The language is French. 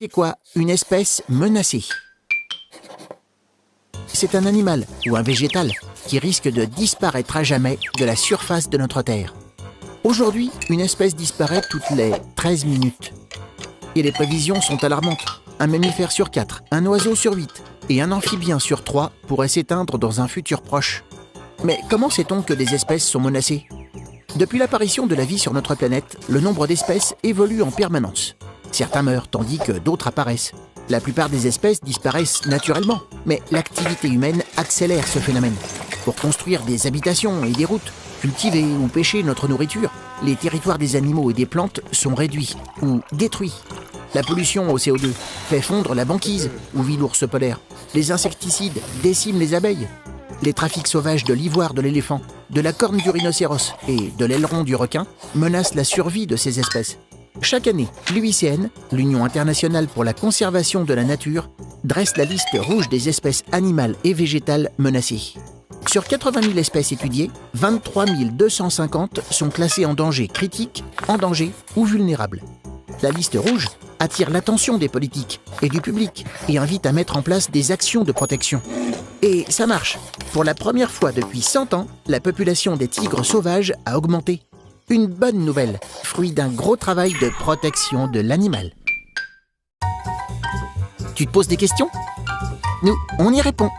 C'est quoi une espèce menacée? C'est un animal ou un végétal qui risque de disparaître à jamais de la surface de notre Terre. Aujourd'hui, une espèce disparaît toutes les 13 minutes. Et les prévisions sont alarmantes. Un mammifère sur 4, un oiseau sur 8 et un amphibien sur 3 pourraient s'éteindre dans un futur proche. Mais comment sait-on que des espèces sont menacées? Depuis l'apparition de la vie sur notre planète, le nombre d'espèces évolue en permanence. Certains meurent tandis que d'autres apparaissent. La plupart des espèces disparaissent naturellement, mais l'activité humaine accélère ce phénomène. Pour construire des habitations et des routes, cultiver ou pêcher notre nourriture, les territoires des animaux et des plantes sont réduits ou détruits. La pollution au CO2 fait fondre la banquise où vit l'ours polaire. Les insecticides déciment les abeilles. Les trafics sauvages de l'ivoire de l'éléphant, de la corne du rhinocéros et de l'aileron du requin menacent la survie de ces espèces. Chaque année, l'UICN, l'Union internationale pour la conservation de la nature, dresse la liste rouge des espèces animales et végétales menacées. Sur 80 000 espèces étudiées, 23 250 sont classées en danger critique, en danger ou vulnérable. La liste rouge attire l'attention des politiques et du public et invite à mettre en place des actions de protection. Et ça marche. Pour la première fois depuis 100 ans, la population des tigres sauvages a augmenté. Une bonne nouvelle, fruit d'un gros travail de protection de l'animal. Tu te poses des questions? Nous, on y répond.